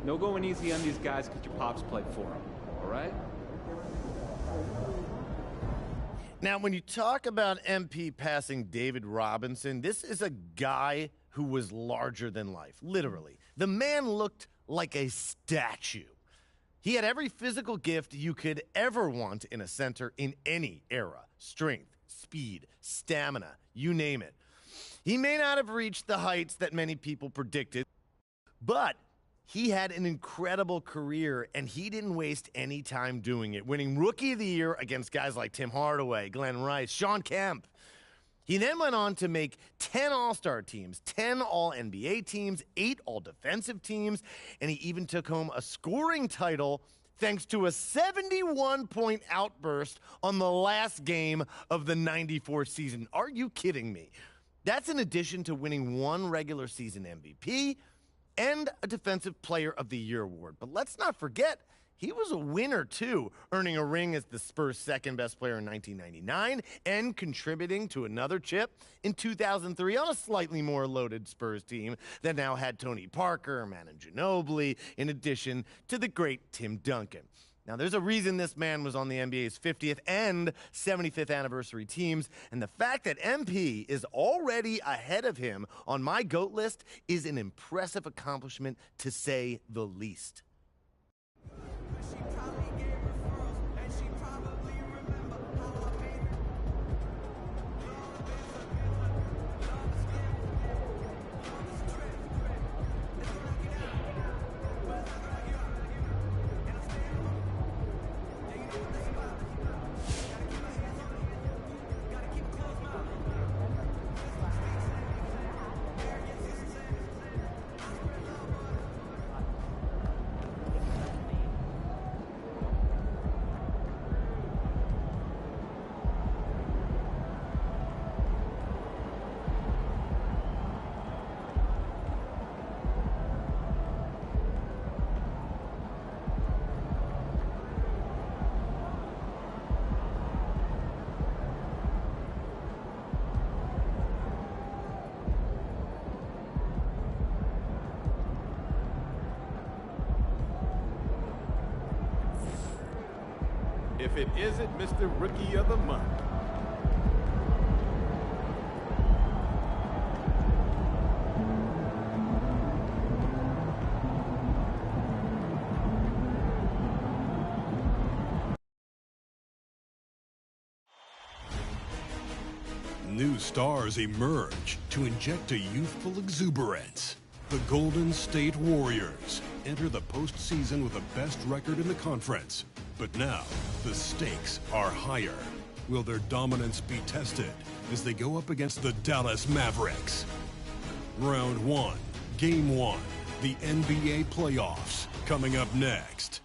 No going easy on these guys because your pops played for them, all right? Now, when you talk about MP passing David Robinson, this is a guy who was larger than life, literally. The man looked like a statue. He had every physical gift you could ever want in a center in any era. Strength, speed, stamina, you name it. He may not have reached the heights that many people predicted, but he had an incredible career, and he didn't waste any time doing it, winning Rookie of the Year against guys like Tim Hardaway, Glenn Rice, Shawn Kemp. He then went on to make 10 All-Star teams, 10 All-NBA teams, 8 All-Defensive teams, and he even took home a scoring title thanks to a 71-point outburst on the last game of the '94 season. Are you kidding me? That's in addition to winning 1 regular season MVP and a Defensive Player of the Year award. But let's not forget, he was a winner, too, earning a ring as the Spurs' second-best player in 1999 and contributing to another chip in 2003 on a slightly more loaded Spurs team that now had Tony Parker, Manu Ginobili, in addition to the great Tim Duncan. Now, there's a reason this man was on the NBA's 50th and 75th anniversary teams, and the fact that MP is already ahead of him on my GOAT list is an impressive accomplishment, to say the least. If it isn't Mr. Rookie of the Month. New stars emerge to inject a youthful exuberance. The Golden State Warriors enter the postseason with the best record in the conference. But now, the stakes are higher. Will their dominance be tested as they go up against the Dallas Mavericks? Round 1, Game 1, the NBA playoffs, coming up next.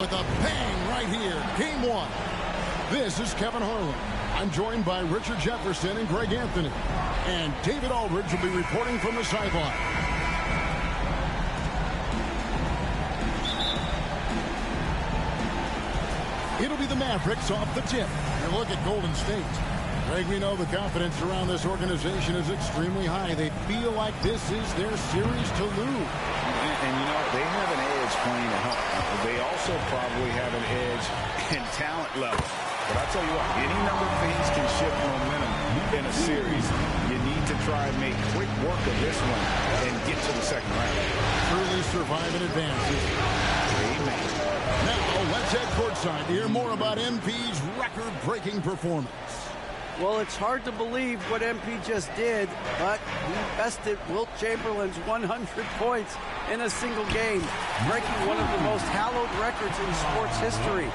With a bang right here, Game 1. This is Kevin Harlan. I'm joined by Richard Jefferson and Greg Anthony. And David Aldridge will be reporting from the sideline. It'll be the Mavericks off the tip. You look at Golden State. Greg, we know the confidence around this organization is extremely high. They feel like this is their series to lose. And you know, they have an edge playing at home. They also probably have an edge in talent level. But I'll tell you what, any number of things can shift momentum in a series. You need to try and make quick work of this one and get to the second round. Truly survive and advance. Amen. Now, let's head courtside to hear more about MP's record-breaking performance. Well, it's hard to believe what MP just did, but he bested Wilt Chamberlain's 100 points in a single game, breaking one of the most hallowed records in sports history.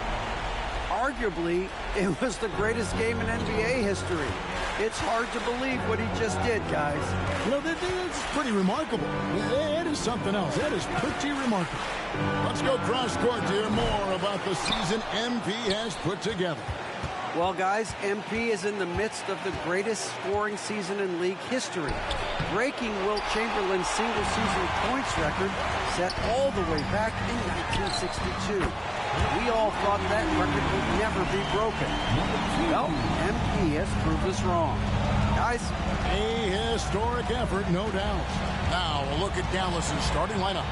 Arguably, it was the greatest game in NBA history. It's hard to believe what he just did, guys. You know, it's pretty remarkable. It is something else. That is pretty remarkable. Let's go cross-court to hear more about the season MP has put together. Well, guys, MP is in the midst of the greatest scoring season in league history, breaking Wilt Chamberlain's single-season points record set all the way back in 1962. We all thought that record would never be broken. Well, MP has proved us wrong. Guys, a historic effort, no doubt. Now, a look at Dallas's starting lineup.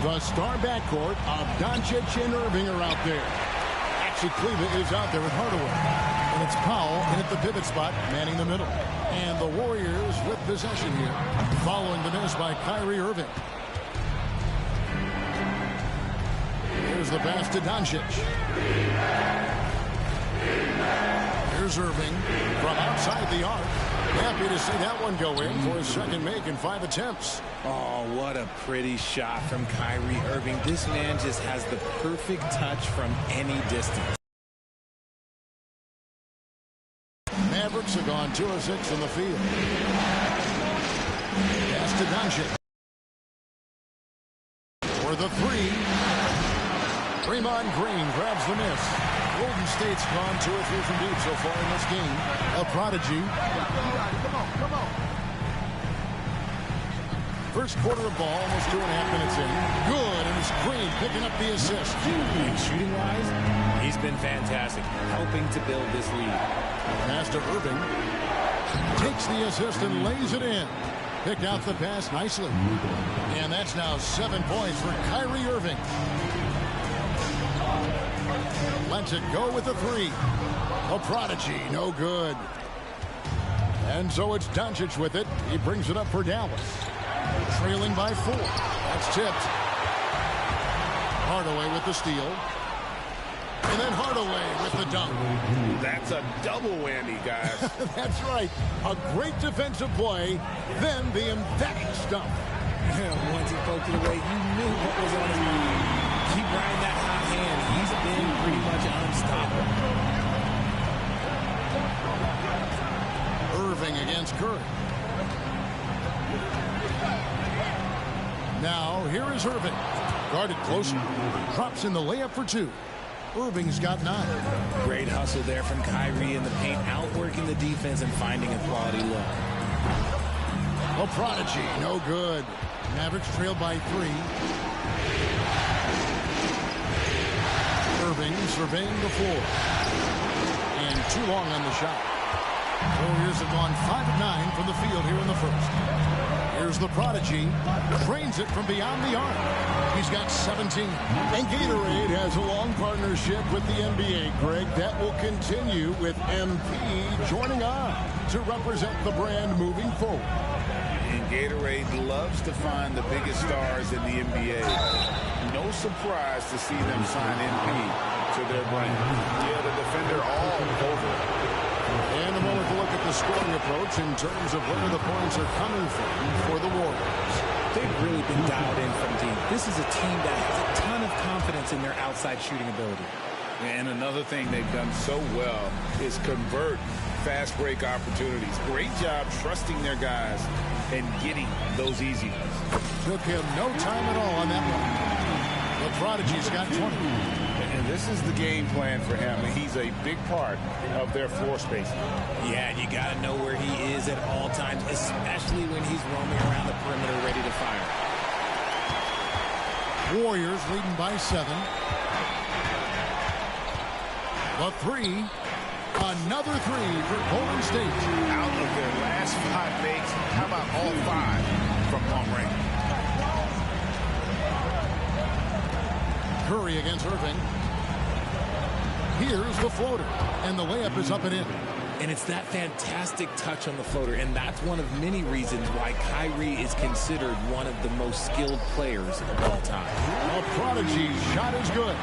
The star backcourt of Doncic and Irving are out there. Kleba is out there with Hardaway. And it's Powell in at the pivot spot, manning the middle. And the Warriors with possession here, following the miss by Kyrie Irving. Here's the pass to Doncic. Here's Irving from outside the arc. Happy to see that one go in for his second make in 5 attempts. Oh, what a pretty shot from Kyrie Irving. This man just has the perfect touch from any distance. Mavericks have gone 2 of 6 in the field. Pass to Doncic. For the 3. Draymond Green grabs the miss. Golden State's gone 2 or 3 from deep so far in this game. A prodigy. Come on. First quarter of ball, almost 2.5 minutes in. Good, and it's Green picking up the assist. And shooting-wise, he's been fantastic, helping to build this lead. Pass to Irving. Takes the assist and lays it in. Picked out the pass nicely. And that's now 7 points for Kyrie Irving. Lets it go with the 3. A prodigy, no good. And so it's Doncic with it. He brings it up for Dallas. Trailing by 4. That's tipped. Hardaway with the steal. And then Hardaway with the dunk. That's a double whammy, guys. That's right. A great defensive play, then the emphatic stuff. Once he poked it away, you knew what was on his mind. Keep riding that hot hand. He's been pretty much unstoppable. Irving against Curry. Now, here is Irving. Guarded closer. Drops in the layup for 2. Irving's got 9. Great hustle there from Kyrie in the paint, outworking the defense and finding a quality look. A prodigy, no good. Mavericks trailed by 3. Irving surveying the floor. And too long on the shot. Warriors have gone 5 of 9 from the field here in the first. Here's the prodigy. Drains it from beyond the arc. He's got 17. And Gatorade has a long partnership with the NBA, Greg. That will continue with MP joining on to represent the brand moving forward. And Gatorade loves to find the biggest stars in the NBA. No surprise to see them sign MP to their brand. Yeah, the defender all over. And a moment to look at the scoring approach in terms of where the points are coming from for the Warriors. They've really been dialed in from deep. This is a team that has a ton of confidence in their outside shooting ability. And another thing they've done so well is convert fast break opportunities. Great job trusting their guys and getting those easy ones. Took him no time at all on that one. The prodigy's got 20. And this is the game plan for him. He's a big part of their floor spacing. Yeah, and you got to know where he is at all times, especially when he's roaming around the perimeter ready to fire. Warriors leading by 7. The three. Another three for Golden State. Out of their last 5 makes, how about all 5 from long range? Curry against Irving. Here's the floater, and the layup is up and in. And it's that fantastic touch on the floater, and that's one of many reasons why Kyrie is considered one of the most skilled players of all time. A prodigy shot is good.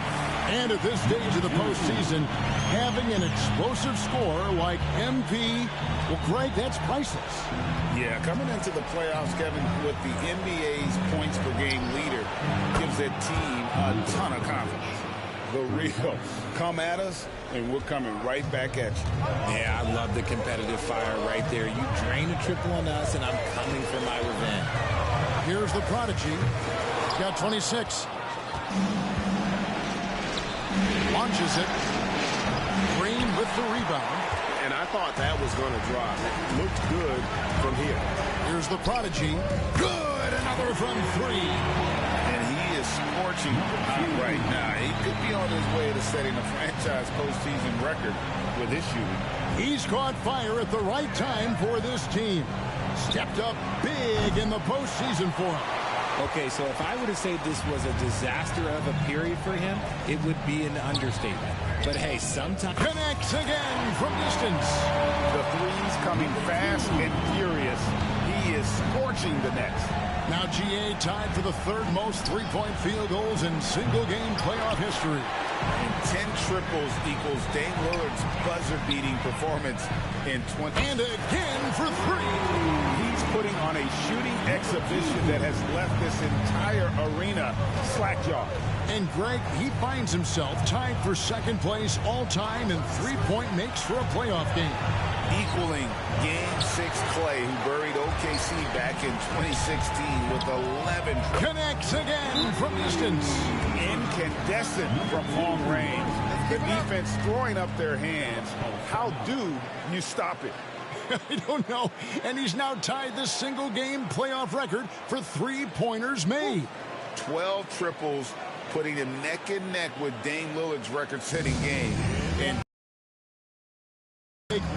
And at this stage of the postseason, having an explosive scorer like MP, well, Greg, that's priceless. Yeah, coming into the playoffs, Kevin, with the NBA's points per game leader gives that team a ton of confidence. The real come at us, and we're coming right back at you. Yeah, I love the competitive fire right there. You drain a triple on us, and I'm coming for my revenge. Here's the prodigy. He's got 26. Launches it. Green with the rebound. And I thought that was going to drop. It looked good from here. Here's the prodigy. Good! Another from 3. And he is scorching right now. He could be on his way to setting a franchise postseason record with his shooting. He's caught fire at the right time for this team. Stepped up big in the postseason for him. Okay, so if I were to say this was a disaster of a period for him, it would be an understatement. But hey, sometimes... Connects again from distance. The threes coming fast and furious. He is scorching the Nets. Now GA tied for the 3rd most three-point field goals in single-game playoff history. And 10 triples equals Dame Lillard's buzzer-beating performance in 20. And again for 3. He's putting on a shooting exhibition that has left this entire arena slack-jawed. And Greg, he finds himself tied for 2nd place all-time in three-point makes for a playoff game. Equaling Game 6 Clay, who buried OKC back in 2016 with 11. Connects again from distance. Incandescent from long range. The defense throwing up their hands. How do you stop it? I don't know. And he's now tied the single-game playoff record for three-pointers made. 12 triples, putting him neck and neck with Dame Lillard's record-setting game. And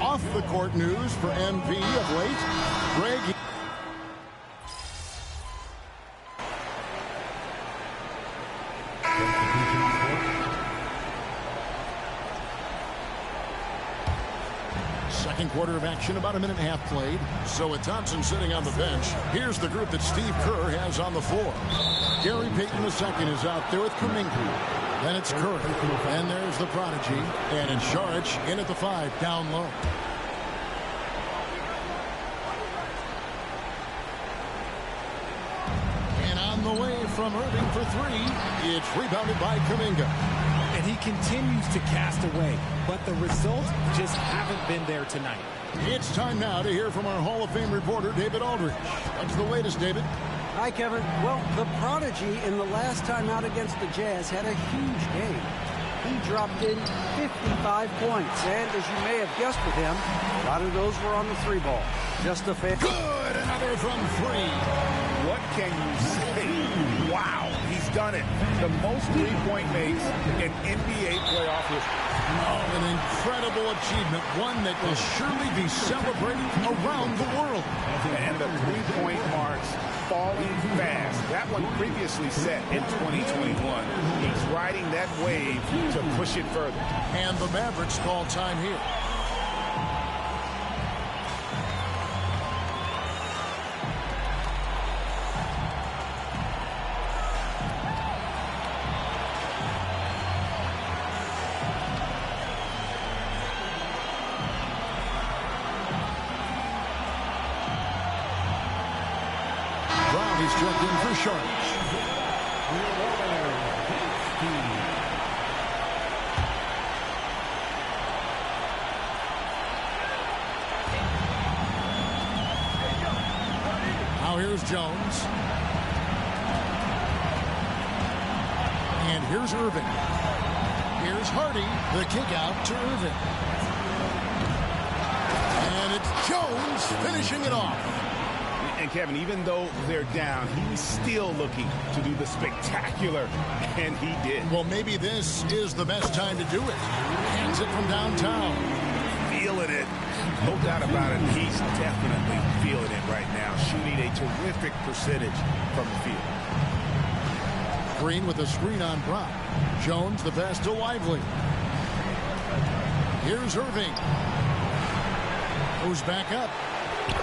off-the-court news for MP of late. Greg. Second quarter of action, about a minute and a half played. So with Thompson sitting on the bench, here's the group that Steve Kerr has on the floor. Gary Payton II is out there with Kuminga. Then it's Curry. And there's the prodigy. And it's Saric in at the 5, down low. And on the way from Irving for 3, it's rebounded by Kuminga. And he continues to cast away, but the results just haven't been there tonight. It's time now to hear from our Hall of Fame reporter, David Aldridge. What's the latest, David? Hi, Kevin. Well, the prodigy in the last time out against the Jazz had a huge game. He dropped in 55 points, and as you may have guessed with him, a lot of those were on the 3-ball. Just a fan. Good! Another from 3. What can you say? Wow, he's done it. The most three-point makes in NBA playoff history. Oh, an incredible achievement, one that will surely be celebrated around the world. And the three-point marks falling fast. That one previously set in 2021. He's riding that wave to push it further. And the Mavericks call time here. He's checked in for Saric. Now here's Jones. And here's Irving. Here's Hardy. The kick out to Irving. And it's Jones finishing it off. And Kevin, even though they're down, he's still looking to do the spectacular, and he did. Well, maybe this is the best time to do it. Hands it from downtown. Feeling it. No doubt about it. He's definitely feeling it right now. Shooting a terrific percentage from the field. Green with a screen on Brown. Jones the pass to Lively. Here's Irving. Goes back up.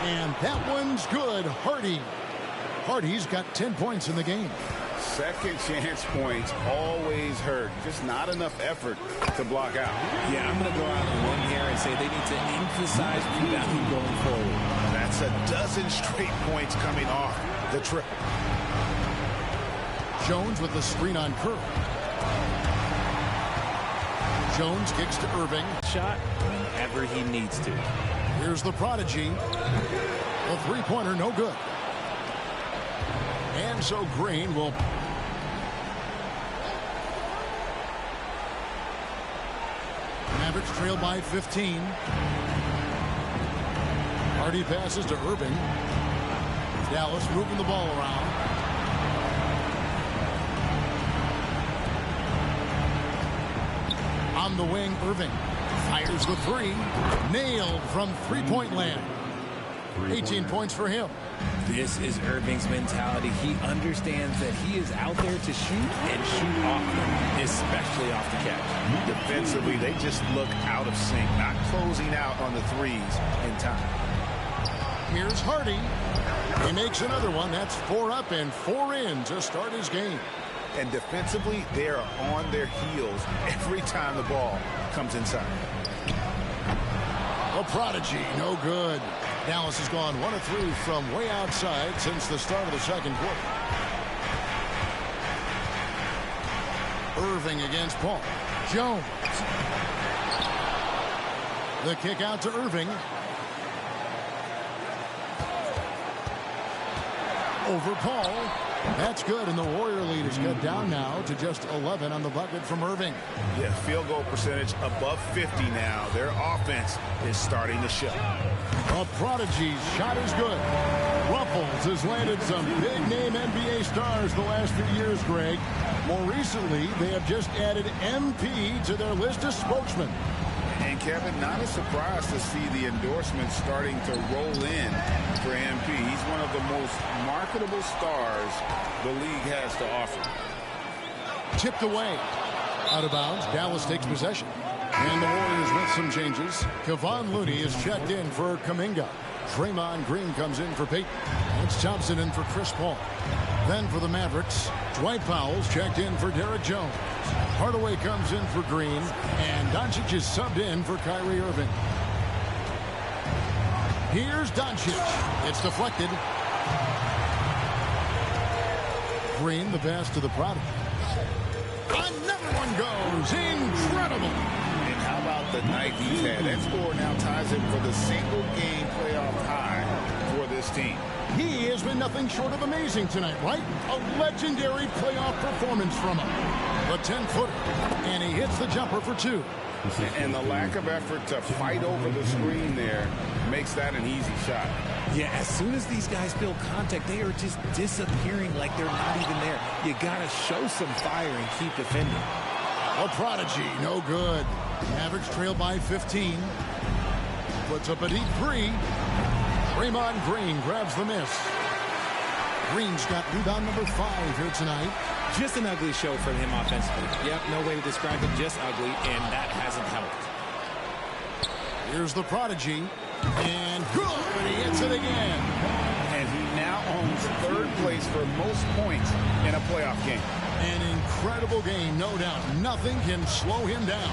And that one's good. Hardy's got 10 points in the game. Second chance points always hurt. Just not enough effort to block out. Yeah, I'm going to go out on one here and say they need to emphasize rebounding going forward. That's a dozen straight points coming off the triple. Jones with the screen on Kerr. Jones kicks to Irving. Shot whenever he needs to. Here's the prodigy. The three-pointer, no good. And so Green will... Mavericks trail by 15. Hardy passes to Irving. Dallas moving the ball around. On the wing, Irving fires the three. Nailed from three-point land. 18 points for him. This is Irving's mentality. He understands that he is out there to shoot and shoot often, especially off the catch. Defensively, they just look out of sync, not closing out on the threes in time. Here's Hardy. He makes another one. That's 4 up and 4 in to start his game. And defensively, they are on their heels every time the ball comes inside. A prodigy, no good. Dallas has gone 1 of 3 from way outside since the start of the second quarter. Irving against Paul. Jones. The kick out to Irving. Over Paul. That's good, and the Warrior lead is cut down now to just 11 on the bucket from Irving. Yeah, field goal percentage above 50 now. Their offense is starting to show. A prodigy's shot is good. Ruffles has landed some big-name NBA stars the last few years, Greg. More recently, they have just added MP to their list of spokesmen. And Kevin, not a surprise to see the endorsements starting to roll in for MP. He's one of the most marketable stars the league has to offer. Tipped away. Out of bounds. Dallas takes possession. And the Warriors with some changes. Kevon Looney is checked in for Kuminga. Draymond Green comes in for Peyton. It's Thompson in for Chris Paul. Then for the Mavericks, Dwight Powell's checked in for Derek Jones. Hardaway comes in for Green. And Doncic is subbed in for Kyrie Irving. Here's Doncic. It's deflected. Green, the pass to the prodigy. Another one goes. Incredible. And how about the night he's had? That score now ties him for the single-game playoff high for this team. He has been nothing short of amazing tonight, right? A legendary playoff performance from him. A 10-footer. And he hits the jumper for 2. And the lack of effort to fight over the screen there makes that an easy shot. Yeah, as soon as these guys feel contact, they are just disappearing like they're not even there. You got to show some fire and keep defending. A prodigy, no good. Mavericks trail by 15. Puts up a deep 3. Draymond Green grabs the miss. Green's got rebound number 5 here tonight. Just an ugly show from him offensively. Yep, no way to describe it, just ugly, and that hasn't helped. Here's the prodigy. And good, he hits it again. And he now owns 3rd place for most points in a playoff game. An incredible game, no doubt. Nothing can slow him down.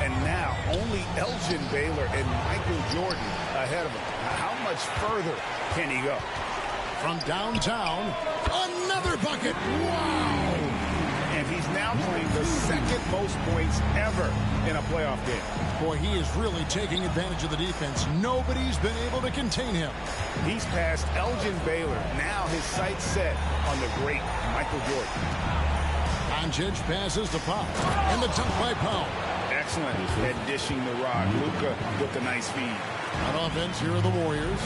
And now only Elgin Baylor and Michael Jordan ahead of him. How much further can he go? From downtown, another bucket. Wow! And he's now playing the 2nd most points ever in a playoff game. Boy, he is really taking advantage of the defense. Nobody's been able to contain him. He's passed Elgin Baylor. Now his sights set on the great Michael Jordan. Doncic passes to Pop. And the dunk by Powell. Excellent at dishing the rock. Luka with the nice feed. On offense, here are the Warriors.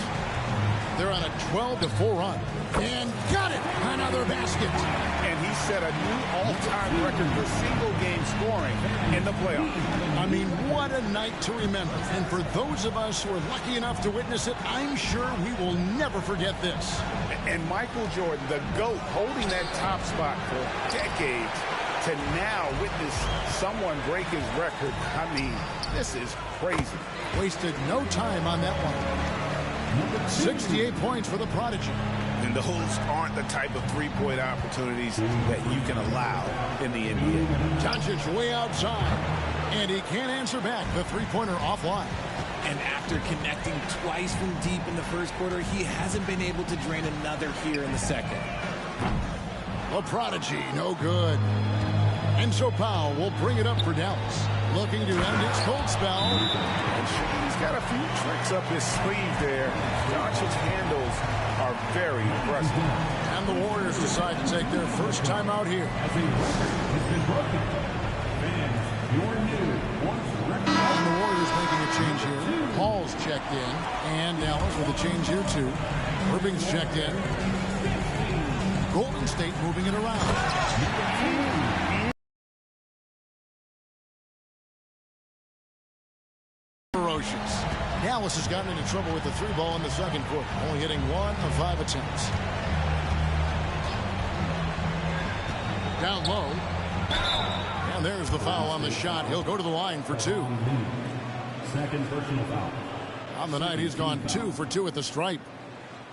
They're on a 12-4 run. And got it! Another basket. And he set a new all-time record for single-game scoring in the playoffs. I mean, what a night to remember. And for those of us who are lucky enough to witness it, I'm sure we will never forget this. And Michael Jordan, the GOAT, holding that top spot for decades, to now witness someone break his record. I mean, this is crazy. Wasted no time on that one. 68 points for the Prodigy. And those aren't the type of three-point opportunities that you can allow in the NBA. Doncic way outside. And he can't answer back. The three-pointer offline. And after connecting twice from deep in the first quarter, he hasn't been able to drain another here in the second. The Prodigy, no good. And so Powell will bring it up for Dallas. Looking to end its cold spell. And he's got a few tricks up his sleeve there. Doncic's handles are very impressive. And the Warriors decide to take their first time out here. And the Warriors making a change here. Paul's checked in. And Dallas with a change here too. Irving's checked in. Golden State moving it around. Ferocious. Dallas has gotten into trouble with the three ball in the second quarter, only hitting 1 of 5 attempts. Down low. And there's the foul on the shot. He'll go to the line for 2. Second personal foul. On the night, he's gone 2 for 2 at the stripe.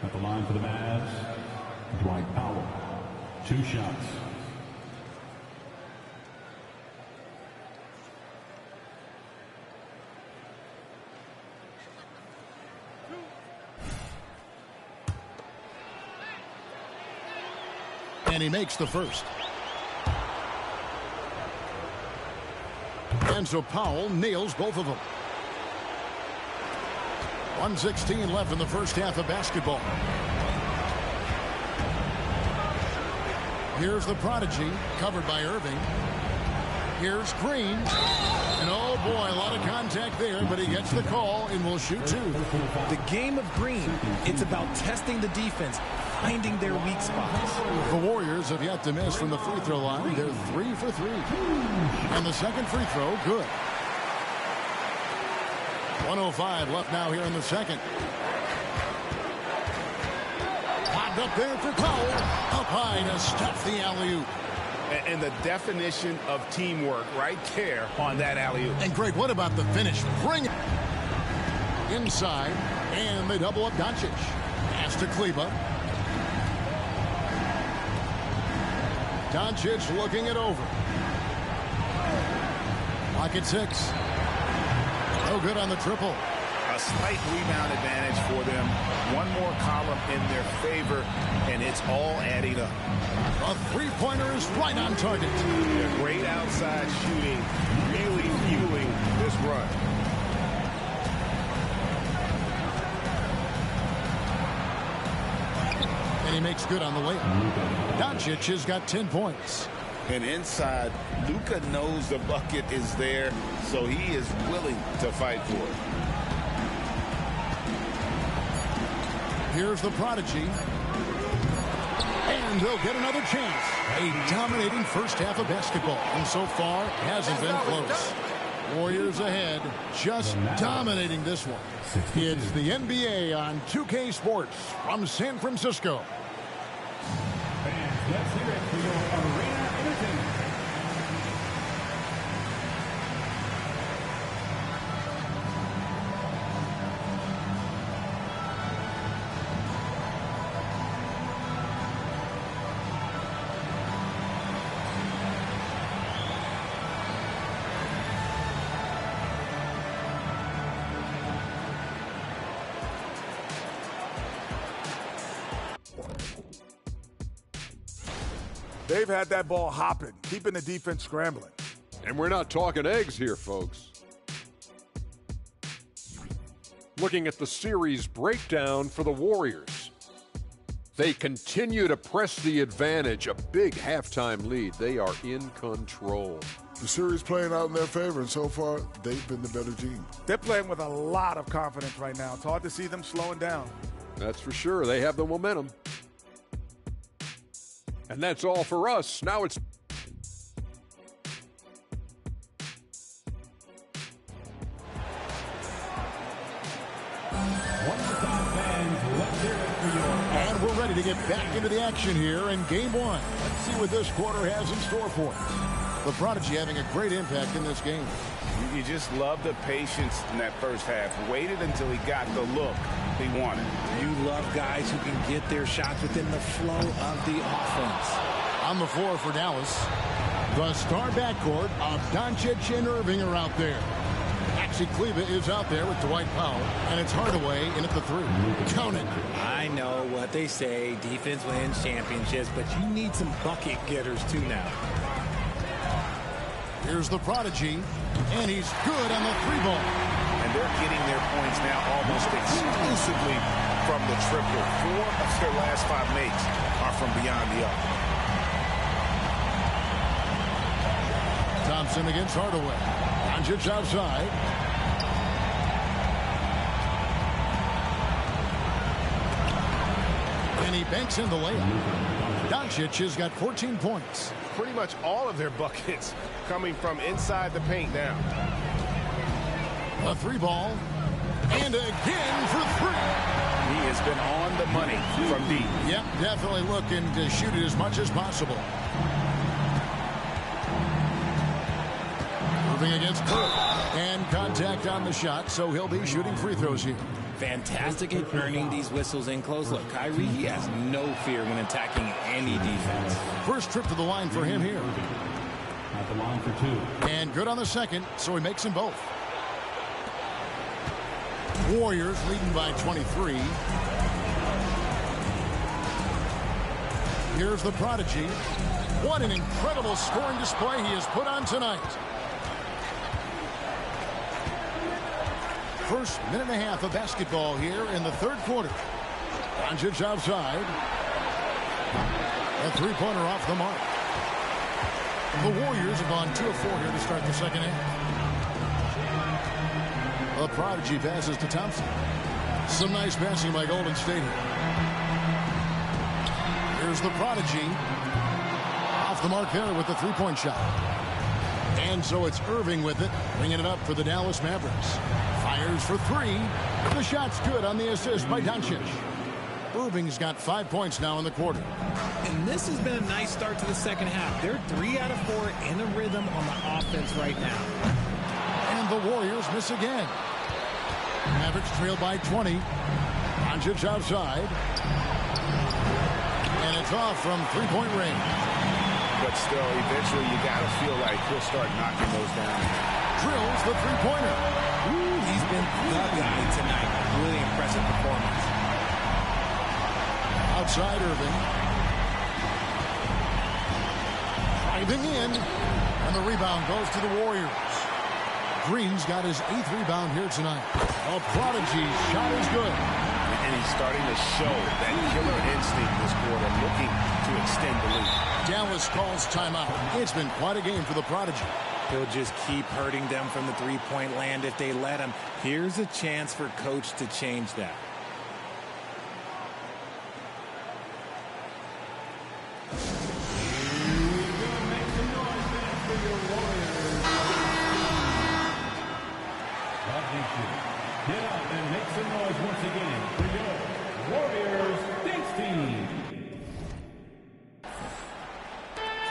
At the line for the Mavs, Dwight Powell. 2 shots. And he makes the first. And so Powell nails both of them. 1:16 left in the first half of basketball. Here's the Prodigy, covered by Irving. Here's Green. And oh boy, a lot of contact there, but he gets the call and will shoot 2. The game of Green, it's about testing the defense, finding their weak spots. The Warriors have yet to miss from the free throw line. They're 3 for 3. And the second free throw, good. 1:05 left now here in the second. Popped up there for Powell. Up high to stuff the alley-oop. And the definition of teamwork right there on that alley-oop. And Greg, what about the finish? Bring it inside, and they double up Doncic. Pass to Kleber. Doncic looking it over. Lock at 6. No good on the triple. A slight rebound advantage for them. One more column in their favor, and it's all adding up. A three-pointer is right on target. Yeah, great outside shooting, really fueling this run. And he makes good on the layup. Doncic has got 10 points. And inside, Luka knows the bucket is there, so he is willing to fight for it. Here's the Prodigy. And he'll get another chance. A dominating first half of basketball. And so far, hasn't been close. Warriors ahead, just dominating this one. It's the NBA on 2K Sports from San Francisco. Fans, let's hear it for your Arena Entertainment. They've had that ball hopping, keeping the defense scrambling. And we're not talking eggs here, folks. Looking at the series breakdown for the Warriors. They continue to press the advantage, a big halftime lead. They are in control. The series playing out in their favor, and so far, they've been the better team. They're playing with a lot of confidence right now. It's hard to see them slowing down. That's for sure. They have the momentum. And that's all for us. Now it's... And we're ready to get back into the action here in game one. Let's see what this quarter has in store for us. The Prodigy having a great impact in this game. You just love the patience in that first half. Waited until he got the look he wanted. You love guys who can get their shots within the flow of the offense. On the floor for Dallas, the star backcourt of Doncic and Irving are out there. Maxi Kleber is out there with Dwight Powell, and it's Hardaway in at the three. Count it. I know what they say, defense wins championships, but you need some bucket getters too now. Here's the Prodigy, and he's good on the three ball. And they're getting their points now almost exclusively from the triple. 4 of their last 5 makes are from beyond the arc. Thompson against Hardaway. Doncic outside. And he banks in the layup. Doncic has got 14 points. Pretty much all of their buckets coming from inside the paint now. A three ball. And again for three. He has been on the money from deep. Yep, definitely looking to shoot it as much as possible. Moving against Curry. And contact on the shot, so he'll be shooting free throws here. Fantastic at earning these whistles in close. Look, Kyrie, he has no fear when attacking any defense. First trip to the line for him here. At the line for 2. And good on the second, so he makes them both. Warriors leading by 23. Here's the Prodigy. What an incredible scoring display he has put on tonight. First minute and a half of basketball here in the third quarter. Doncic outside. A three-pointer off the mark. The Warriors have gone 2 of 4 here to start the second half. The Prodigy passes to Thompson. Some nice passing by Golden State here. Here's the Prodigy. Off the mark there with the three-point shot. And so it's Irving with it, bringing it up for the Dallas Mavericks. Fires for three. The shot's good on the assist by Doncic. Irving's got 5 points now in the quarter. And this has been a nice start to the second half. They're 3 out of 4 in a rhythm on the offense right now. And the Warriors miss again. Mavericks trail by 20. Doncic outside. And it's off from three-point range. But still, eventually you got to feel like he'll start knocking those down. Drills the three-pointer. He's been the guy tonight. Really impressive performance. Outside Irving. Driving in. And the rebound goes to the Warriors. Green's got his 8th rebound here tonight. A Prodigy shot is good. And he's starting to show that killer instinct this quarter, looking to extend the lead. Dallas calls timeout. It's been quite a game for the Prodigy. He'll just keep hurting them from the three-point land if they let him. Here's a chance for Coach to change that. Get out and make some noise once again for your Warriors Dance Team.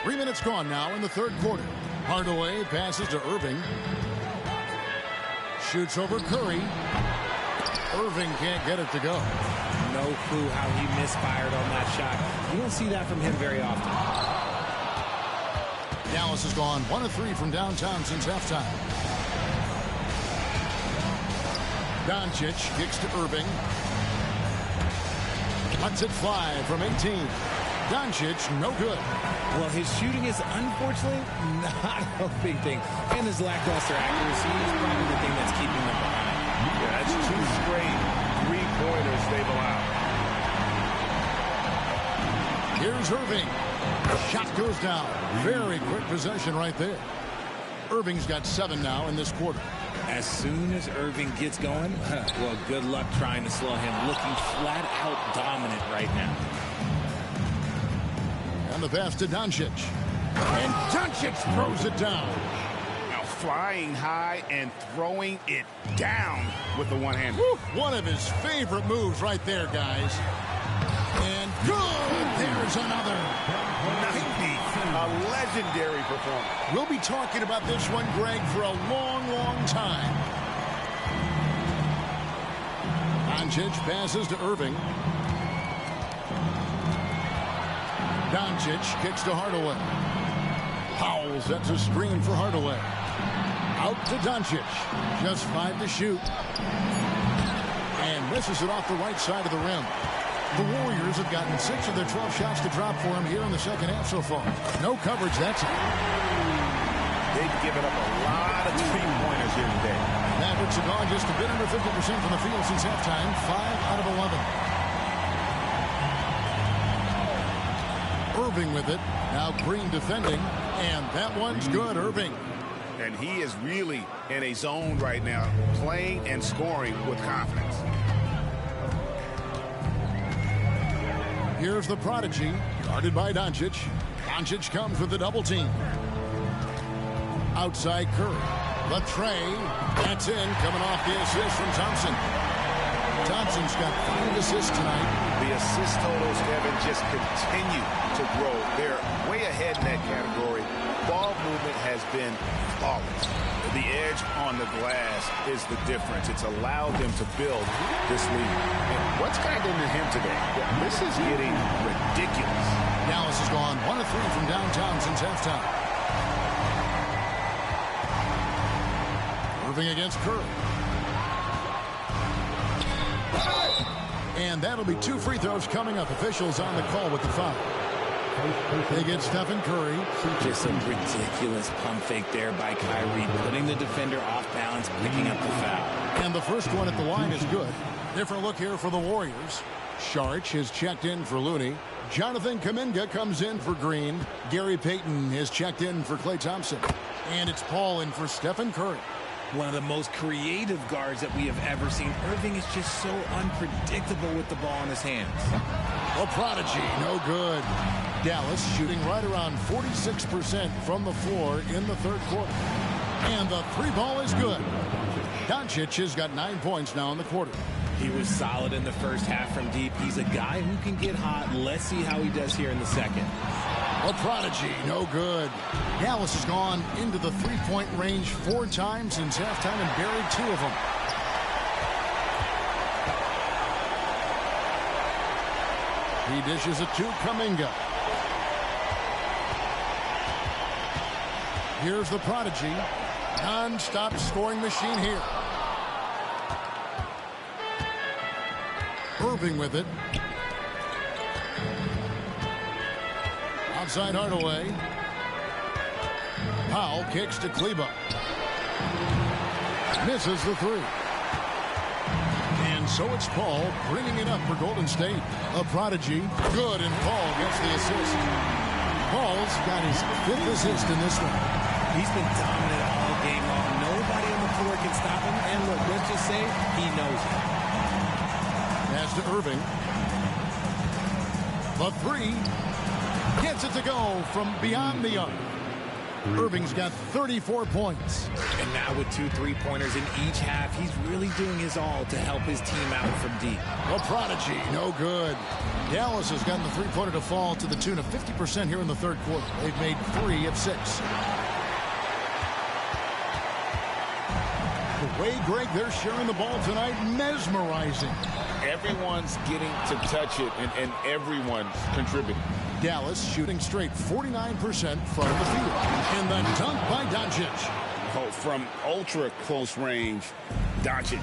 3 minutes gone now in the third quarter. Hardaway passes to Irving. Shoots over Curry. Irving can't get it to go. No clue how he misfired on that shot. You don't see that from him very often. Dallas has gone 1 of 3 from downtown since halftime. Doncic kicks to Irving. Lets it fly from 18. Doncic, no good. Well, his shooting is unfortunately not a big thing. And his lackluster accuracy is probably the thing that's keeping them behind. Yeah, that's 2 straight three-pointers they've allowed. Here's Irving. Shot goes down. Very quick possession right there. Irving's got 7 now in this quarter. As soon as Irving gets going, well, good luck trying to slow him. Looking flat out dominant right now. And the pass to Doncic. And Doncic throws it down. Now flying high and throwing it down with the one hand. One of his favorite moves right there, guys. And good. There's another. 90. A legendary performance. We'll be talking about this one, Greg, for a long, long time. Doncic passes to Irving. Doncic kicks to Hardaway. Powell sets a screen for Hardaway. Out to Doncic. Just 5 to shoot. And misses it off the right side of the rim. The Warriors have gotten 6 of their 12 shots to drop for him here in the second half so far. No coverage, that's it. They've given up a lot of three-pointers here today. Mavericks have gone just a bit under 50% from the field since halftime. 5 out of 11. Irving with it. Now Green defending. And that one's good, Irving. And he is really in a zone right now, playing and scoring with confidence. Here's the prodigy, guarded by Doncic. Doncic comes with the double team. Outside Curry. The tray. That's in, coming off the assist from Thompson. Thompson's got 5 assists tonight. The assist totals, Kevin, just continue to grow. They're way ahead in that category. Ball movement has been flawless. The edge on the glass is the difference. It's allowed them to build this lead. And what's gotten into him today? This is getting ridiculous. Dallas has gone 1 of 3 from downtown since halftime. Irving against Curry. And that'll be 2 free throws coming up. Officials on the call with the foul. They get Stephen Curry. Just a ridiculous pump fake there by Kyrie, putting the defender off balance, picking up the foul. And the first one at the line is good. Different look here for the Warriors. Saric has checked in for Looney. Jonathan Kuminga comes in for Green. Gary Payton has checked in for Klay Thompson. And it's Paul in for Stephen Curry. One of the most creative guards that we have ever seen. Irving is just so unpredictable with the ball in his hands. A prodigy, no good. Dallas shooting right around 46% from the floor in the third quarter. And the 3-ball is good. Doncic has got 9 points now in the quarter. He was solid in the first half from deep. He's a guy who can get hot. Let's see how he does here in the second. A prodigy, no good. Dallas has gone into the 3-point range 4 times since halftime and buried 2 of them. He dishes it to Kuminga. Here's the prodigy. Non-stop scoring machine here. Irving with it. Outside Hardaway. Powell kicks to Kleba. Misses the 3. And so it's Paul bringing it up for Golden State. A prodigy. Good, and Paul gets the assist. Paul's got his 5th assist in this one. He's been dominant all game long. Nobody on the floor can stop him. And look, let's just say he knows it. Pass to Irving. The 3. Gets it to go from beyond the arc. Irving's got 34 points. And now with 2 3-pointers in each half, he's really doing his all to help his team out from deep. A prodigy, no good. Dallas has gotten the 3-pointer to fall to the tune of 50% here in the third quarter. They've made 3 of 6. The way, Greg, they're sharing the ball tonight, mesmerizing. Everyone's getting to touch it, and everyone's contributing. Dallas shooting straight 49% from the field. And the dunk by Doncic. Oh, from ultra-close range, Doncic.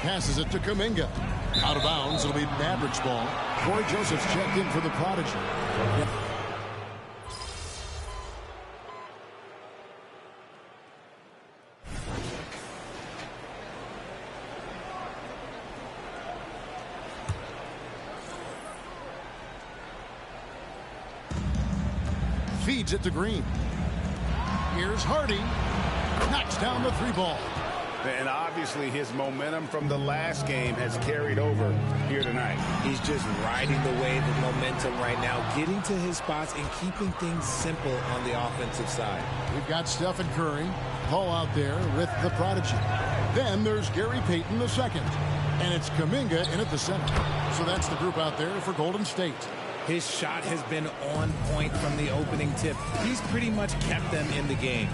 Passes it to Kuminga. Out of bounds, it'll be Mavericks ball. Corey Joseph's checked in for the prodigy. Yep. Feeds it to Green. Here's Hardy. Knocks down the 3-ball. And obviously his momentum from the last game has carried over here tonight. He's just riding the wave of momentum right now, getting to his spots and keeping things simple on the offensive side. We've got Stephen Curry, Paul out there with the prodigy. Then there's Gary Payton II, and it's Kuminga in at the center. So that's the group out there for Golden State. His shot has been on point from the opening tip. He's pretty much kept them in the game.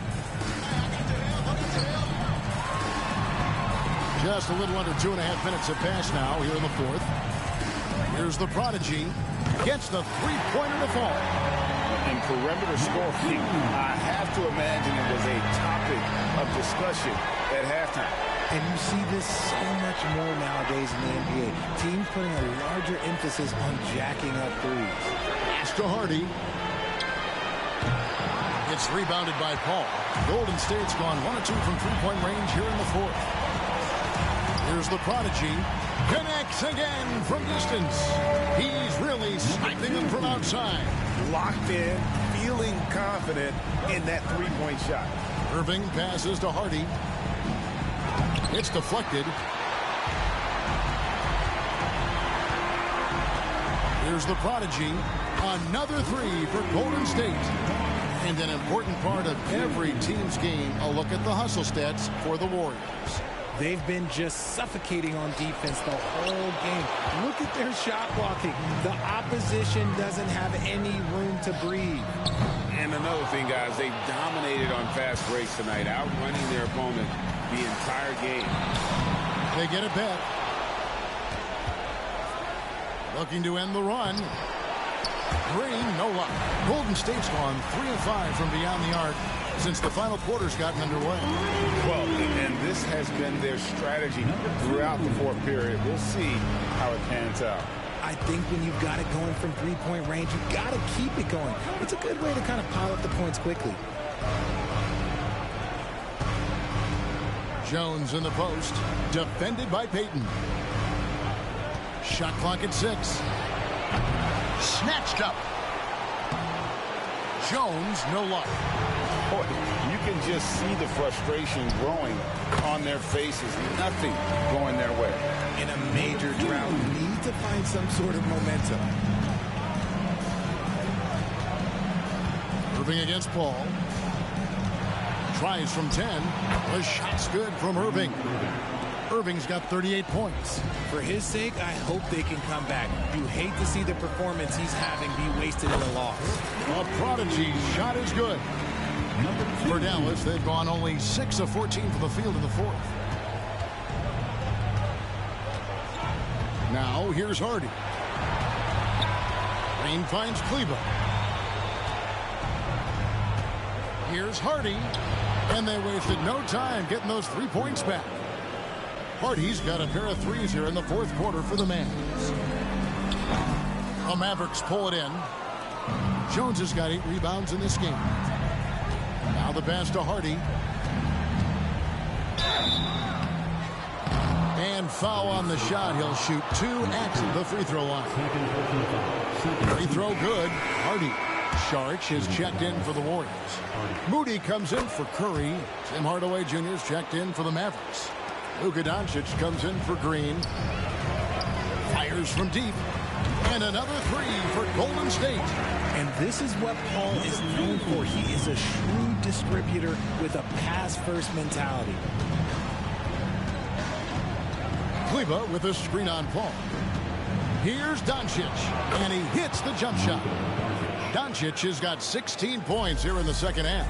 Just a little under 2.5 minutes have passed now here in the fourth. Here's the prodigy. Gets the three-pointer to fall. And perimeter scoring, I have to imagine it was a topic of discussion at halftime. And you see this so much more nowadays in the NBA. Teams putting a larger emphasis on jacking up threes. Pass to Hardy. It's rebounded by Paul. Golden State's gone 1 of 2 from three-point range here in the fourth. Here's the prodigy. Connects again from distance. He's really sniping them from outside. Locked in, feeling confident in that three-point shot. Irving passes to Hardy. It's deflected. Here's the prodigy. Another three for Golden State. And an important part of every team's game, a look at the hustle stats for the Warriors. They've been just suffocating on defense the whole game. Look at their shot blocking. The opposition doesn't have any room to breathe. And another thing, guys, they've dominated on fast breaks tonight, outrunning their opponent the entire game. They get it back. Looking to end the run. Green, no luck. Golden State's gone 3 of 5 from beyond the arc since the final quarter's gotten underway. Well, and this has been their strategy throughout the fourth period. We'll see how it pans out. I think when you've got it going from three-point range, you've got to keep it going. It's a good way to kind of pile up the points quickly. Jones in the post, defended by Payton. Shot clock at 6. Snatched up. Jones, no luck. Boy, you can just see the frustration growing on their faces. Nothing going their way. In a major drought, you need to find some sort of momentum. Irving against Paul. Tries from 10. The shot's good from Irving. Irving's got 38 points. For his sake, I hope they can come back. You hate to see the performance he's having be wasted in a loss. A prodigy shot is good. For Dallas, they've gone only 6 of 14 from the field in the fourth. Now, here's Hardy. Green finds Kleber. Here's Hardy. And they wasted no time getting those 3 points back. Hardy's got a pair of threes here in the fourth quarter for the Mavs. The Mavericks pull it in. Jones has got 8 rebounds in this game. Now the pass to Hardy. And foul on the shot. He'll shoot 2 at the free throw line. Free throw good. Hardy. Saric is checked in for the Warriors. Moody comes in for Curry. Tim Hardaway Jr. is checked in for the Mavericks. Luka Doncic comes in for Green. Fires from deep. And another 3 for Golden State. And this is what Paul is known for. He is a shrewd distributor with a pass-first mentality. Kleber with a screen on Paul. Here's Doncic. And he hits the jump shot. Doncic has got 16 points here in the second half.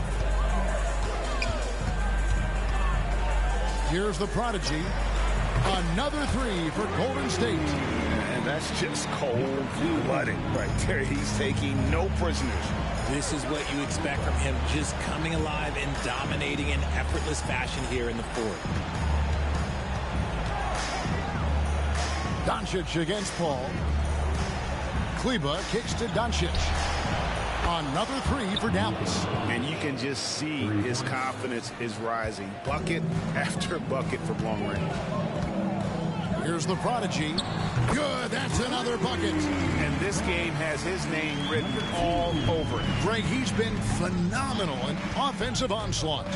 Here's the prodigy. Another 3 for Golden State. And that's just cold-blooded right there. He's taking no prisoners. This is what you expect from him, just coming alive and dominating in effortless fashion here in the fourth. Doncic against Paul. Kleber kicks to Doncic. Another 3 for Dallas. And you can just see his confidence is rising. Bucket after bucket from long range. Here's the prodigy. Good, that's another bucket. And this game has his name written all over it. Greg, he's been phenomenal in offensive onslaught.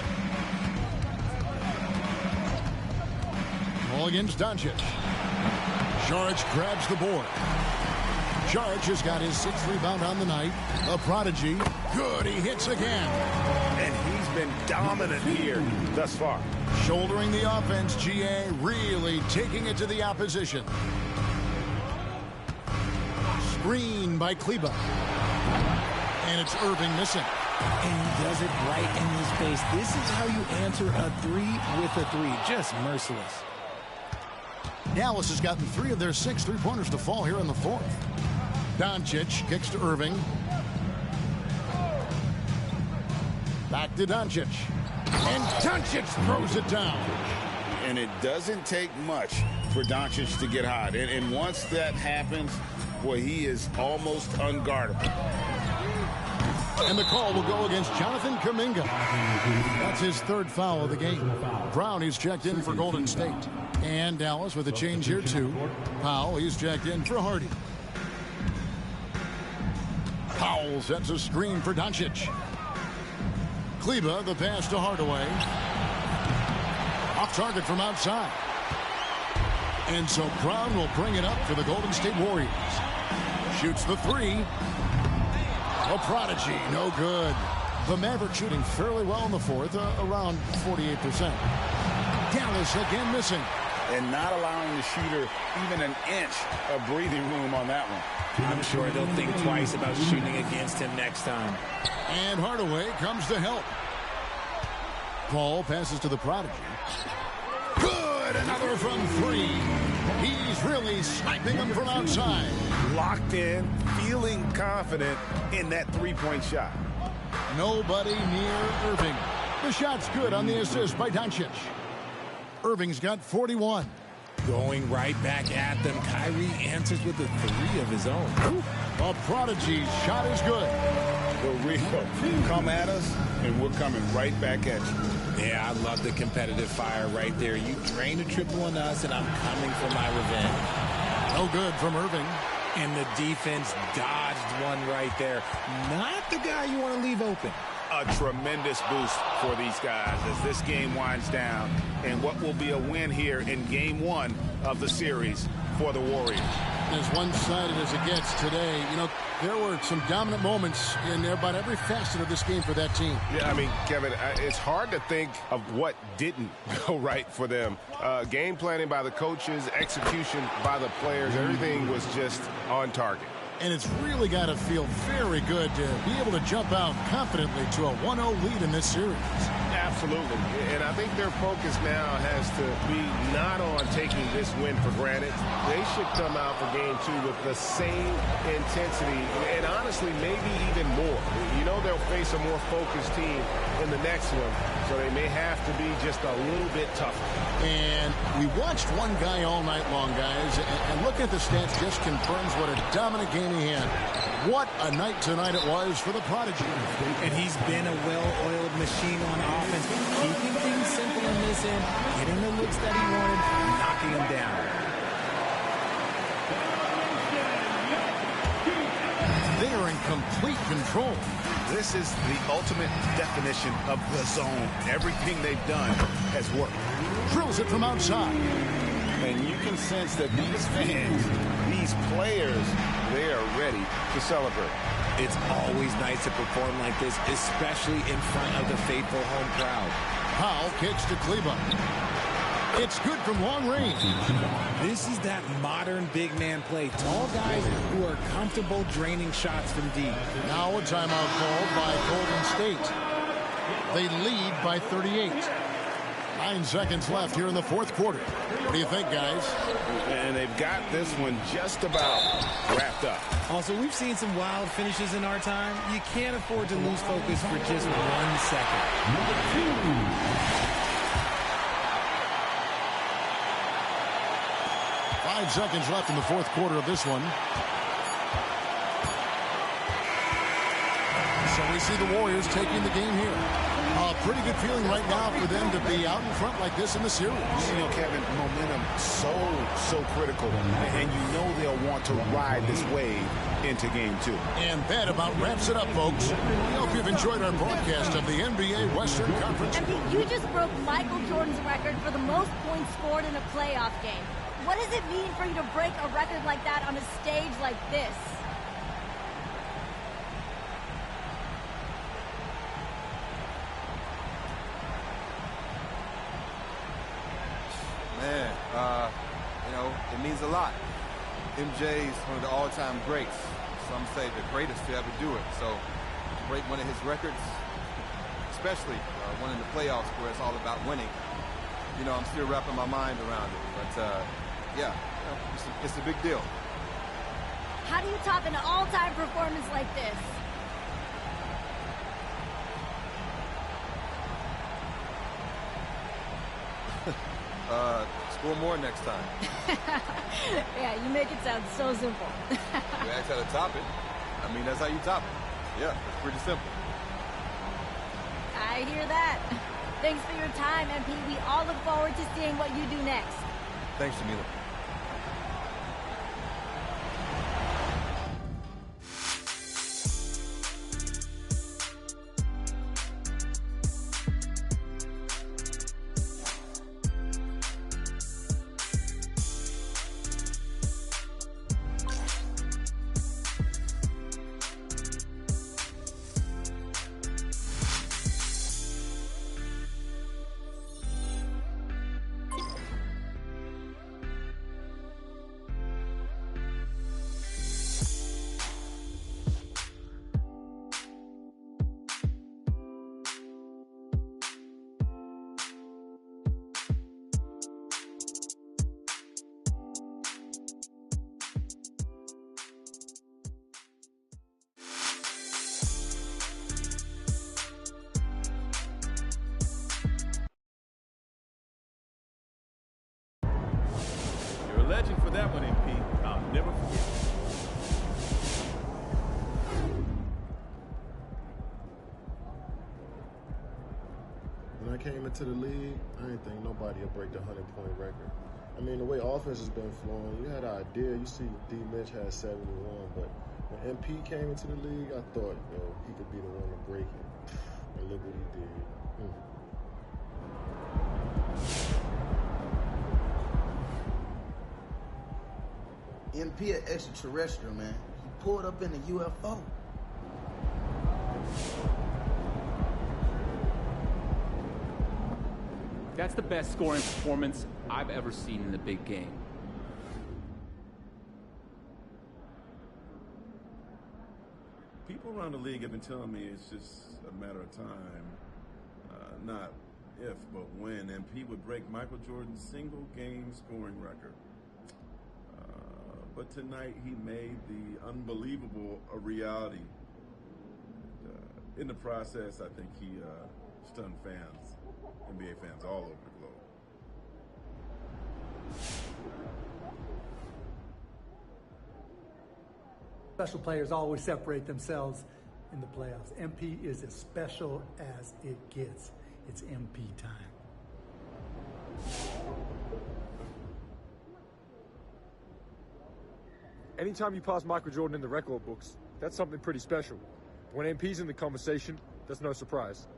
Ball against Doncic. Saric grabs the board. Saric has got his 6th rebound on the night. A prodigy. Good, he hits again. And he's been dominant here thus far. Shouldering the offense, GA really taking it to the opposition. Screen by Kleber. And it's Irving missing. And he does it right in his face. This is how you answer a 3 with a 3. Just merciless. Dallas has gotten 3 of their 6 3-pointers to fall here in the 4th. Doncic kicks to Irving. Back to Doncic. And Doncic throws it down. And it doesn't take much for Doncic to get hot. And once that happens, boy, he is almost unguardable. And the call will go against Jonathan Kuminga. That's his 3rd foul of the game. Brown, he's checked in for Golden State. And Dallas with a change here, too. Powell, he's checked in for Hardy. Powell sets a screen for Doncic. Kleber, the pass to Hardaway. Off target from outside. And so Brown will bring it up for the Golden State Warriors. Shoots the 3. A prodigy, no good. The Mavericks shooting fairly well in the 4th, around 48%. Dallas again missing. And not allowing the shooter even an inch of breathing room on that one. I'm sure they'll think twice about shooting against him next time. And Hardaway comes to help. Paul passes to the prodigy. Good, another from 3. He's really sniping them from outside. Locked in, feeling confident in that 3-point shot. Nobody near Irving. The shot's good on the assist by Doncic. Irving's got 41. Going right back at them. Kyrie answers with a 3 of his own. A prodigy's shot is good. For real. Come at us, and we're coming right back at you. Yeah, I love the competitive fire right there. You drained a triple on us, and I'm coming for my revenge. No good from Irving. And the defense dodged one right there. Not the guy you want to leave open. A tremendous boost for these guys as this game winds down. And what will be a win here in Game 1 of the series for the Warriors. As one-sided as it gets today, you know, there were some dominant moments in about every facet of this game for that team. Yeah, I mean, Kevin, it's hard to think of what didn't go right for them. Game planning by the coaches, execution by the players, everything was just on target. And it's really got to feel very good to be able to jump out confidently to a 1-0 lead in this series. Absolutely. And I think their focus now has to be not on taking this win for granted. They should come out for Game 2 with the same intensity and honestly maybe even more. You know they'll face a more focused team in the next one, so they may have to be just a little bit tougher. And we watched one guy all night long, guys, and looking at the stats just confirms what a dominant game he had. What a night tonight it was for the prodigy. And he's been a well-oiled machine on offense, keeping things simple in this end, getting the looks that he wanted, knocking him down. They are in complete control. This is the ultimate definition of the zone. Everything they've done has worked. Drills it from outside. And you can sense that these fans, these players, they are ready to celebrate. It's always nice to perform like this, especially in front of the faithful home crowd. Powell kicks to Kleber. It's good from long range. This is that modern big man play. Tall guys who are comfortable draining shots from deep. Now a timeout called by Golden State. They lead by 38. 9 seconds left here in the 4th quarter. What do you think, guys? And they've got this one just about wrapped up. Also, we've seen some wild finishes in our time. You can't afford to lose focus for just 1 second. Number 2. 5 seconds left in the 4th quarter of this one. So we see the Warriors taking the game here. A pretty good feeling right now for them to be out in front like this in the series. You know, Kevin, momentum so critical. And you know they'll want to ride this wave into game 2. And that about wraps it up, folks. We hope you've enjoyed our broadcast of the NBA Western Conference. You just broke Michael Jordan's record for the most points scored in a playoff game. What does it mean for you to break a record like that on a stage like this? Man, you know, it means a lot. MJ is one of the all-time greats. Some say the greatest to ever do it. So to break one of his records, especially one in the playoffs where it's all about winning, you know, I'm still wrapping my mind around it. But, yeah, you know, it's a big deal. How do you top an all-time performance like this? Score more next time. Yeah, you make it sound so simple. You ask how to top it. I mean, that's how you top it. Yeah, it's pretty simple. I hear that. Thanks for your time, MP. We all look forward to seeing what you do next. Thanks, Jamila. Legend for that one, MP. I'll never forget. When I came into the league, I didn't think nobody would break the 100-point record. I mean, the way offense has been flowing, you had an idea. You see D. Mitch had 71, but when MP came into the league, I thought, he could be the one to break it. And look what he did. MP an extraterrestrial, man. He pulled up in the UFO. That's the best scoring performance I've ever seen in the big game. People around the league have been telling me it's just a matter of time, not if, but when MP would break Michael Jordan's single-game scoring record. But tonight he made the unbelievable a reality. In the process, I think he stunned fans, NBA fans all over the globe. Special players always separate themselves in the playoffs. MP is as special as it gets. It's MP time. Anytime you pass Michael Jordan in the record books, that's something pretty special. When MP's in the conversation, that's no surprise.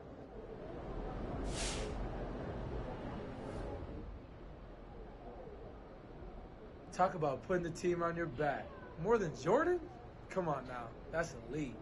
Talk about putting the team on your back. More than Jordan? Come on now, that's elite.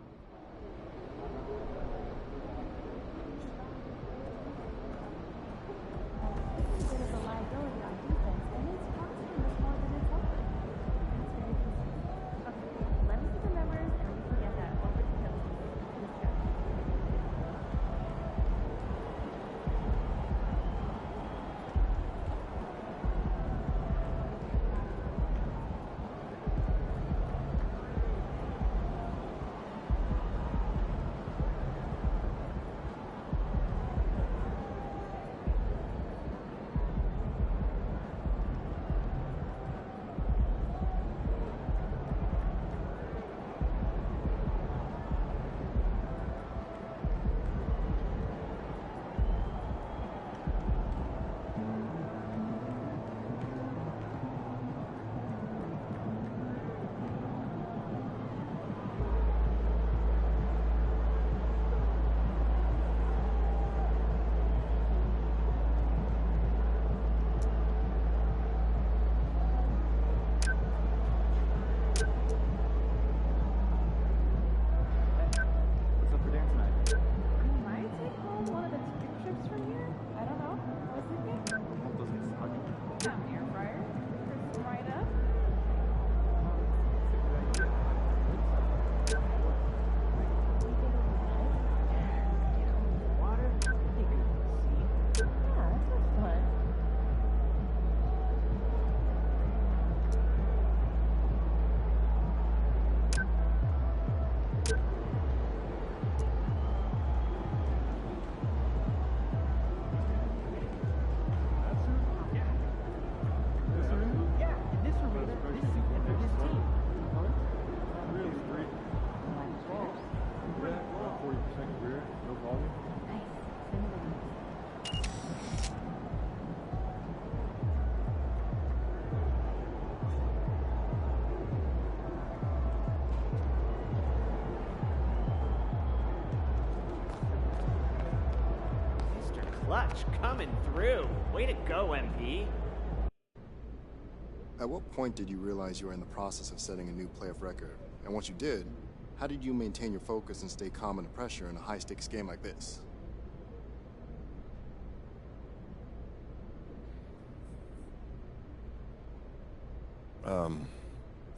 clutch coming through. Way to go, MP. At what point did you realize you were in the process of setting a new playoff record? And once you did, how did you maintain your focus and stay calm under pressure in a high-stakes game like this?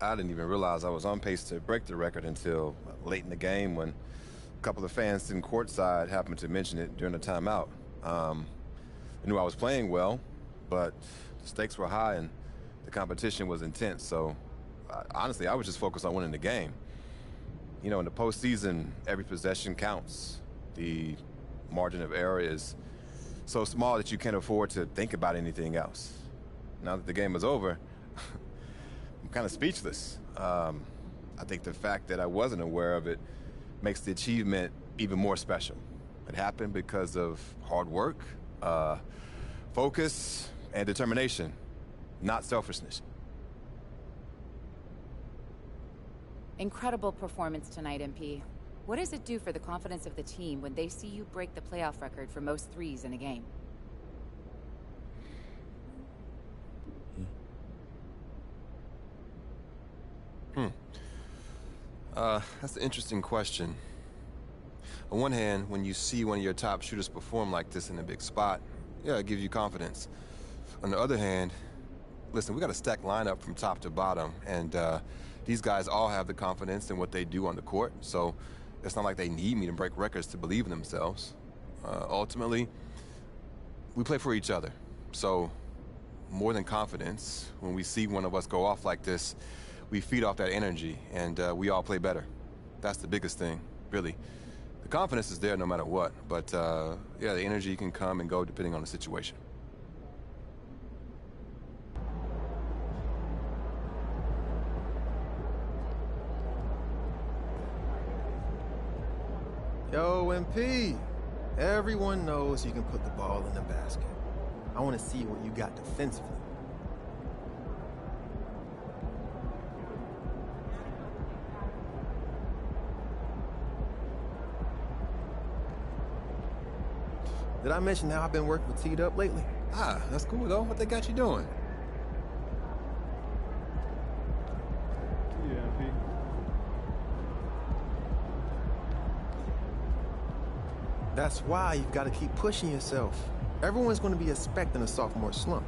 I didn't even realize I was on pace to break the record until late in the game when a couple of fans sitting courtside happened to mention it during the timeout. I knew I was playing well, but the stakes were high and the competition was intense, so honestly, I was just focused on winning the game. You know, in the postseason, every possession counts. The margin of error is so small that you can't afford to think about anything else. Now that the game is over, I'm kind of speechless. I think the fact that I wasn't aware of it makes the achievement even more special. It happened because of hard work, focus, and determination, not selfishness. Incredible performance tonight, MP. What does it do for the confidence of the team when they see you break the playoff record for most threes in a game? That's an interesting question. On one hand, when you see one of your top shooters perform like this in a big spot, yeah, it gives you confidence. On the other hand, listen, we got a stacked lineup from top to bottom, and these guys all have the confidence in what they do on the court, so it's not like they need me to break records to believe in themselves. Ultimately, we play for each other, so more than confidence, when we see one of us go off like this, we feed off that energy, and we all play better. That's the biggest thing, really. The confidence is there no matter what, but yeah, the energy can come and go depending on the situation. Yo, MP, everyone knows you can put the ball in the basket. I want to see what you got defensively. Did I mention how I've been working with T-Dub lately? Ah, that's cool though. What they got you doing? Yeah, MP. That's why you've got to keep pushing yourself. Everyone's going to be expecting a sophomore slump.